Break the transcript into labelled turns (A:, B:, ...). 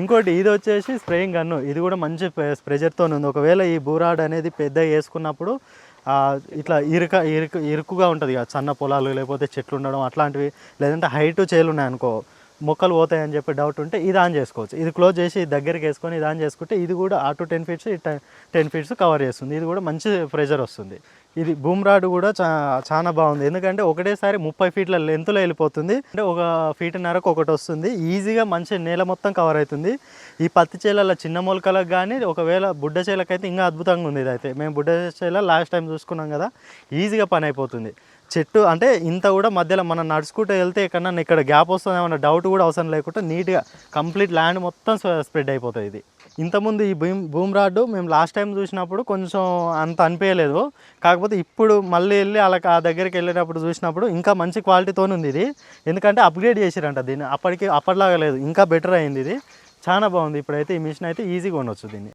A: ఇంకోటి ఇది వచ్చేసి స్ప్రేయింగ్ గన్ను. ఇది కూడా మంచి ప్రెజర్తో ఉంది. ఒకవేళ ఈ బూరాడ్ అనేది పెద్దగా వేసుకున్నప్పుడు ఇట్లా ఇరుకుగా ఉంటుంది కదా, సన్న పొలాలు లేకపోతే చెట్లు ఉండడం అట్లాంటివి, లేదంటే హైట్ చేలు ఉన్నాయనుకో మొక్కలు పోతాయని చెప్పి డౌట్ ఉంటే ఇది ఆన్ చేసుకోవచ్చు. ఇది క్లోజ్ చేసి దగ్గరికి వేసుకొని ఇది ఆన్ చేసుకుంటే ఇది కూడా అటు 10 ఫీట్స్ 10 ఫీట్స్ కవర్ చేస్తుంది. ఇది కూడా మంచి ప్రెజర్ వస్తుంది. ఇది బూమ్ రాడ్ కూడా చాలా బాగుంది. ఎందుకంటే ఒకటేసారి 30 ఫీట్ల లెంత్లో వెళ్ళిపోతుంది. అంటే 1.5 ఫీట్‌న్నరకు ఒకటి వస్తుంది. ఈజీగా మంచి నేల మొత్తం కవర్ అవుతుంది. ఈ పత్తి చేలల చిన్న మొలకలకు కానీ ఒకవేళ బుడ్డ చేలకైతే ఇంకా అద్భుతంగా ఉంది. ఇదైతే మేము బుడ్డ చేల లాస్ట్ టైం చూసుకున్నాం కదా, ఈజీగా పని అయిపోతుంది. చెట్టు అంటే ఇంత కూడా మధ్యలో మనం నడుచుకుంటూ వెళ్తే ఎక్కడన్నా ఇక్కడ గ్యాప్ వస్తుందేమన్న డౌట్ కూడా అవసరం లేకుండా నీట్గా కంప్లీట్ ల్యాండ్ మొత్తం స్ప్రెడ్ అయిపోతుంది. ఇది ఇంతకుముందు ఈ బూమ్ రాడ్ మేము లాస్ట్ టైం చూసినప్పుడు కొంచెం అంత అనిపించలేదు. కాకపోతే ఇప్పుడు మళ్ళీ వెళ్ళి అలా ఆ దగ్గరికి వెళ్ళేటప్పుడు చూసినప్పుడు ఇంకా మంచి క్వాలిటీతో ఉంది ఇది. ఎందుకంటే అప్గ్రేడ్ చేసిరంట దీన్ని, అప్పటిలాగా లేదు, ఇంకా బెటర్ అయింది. ఇది చాలా బాగుంది. ఇప్పుడైతే ఈ మిషన్ అయితే ఈజీగా ఉండొచ్చు దీన్ని.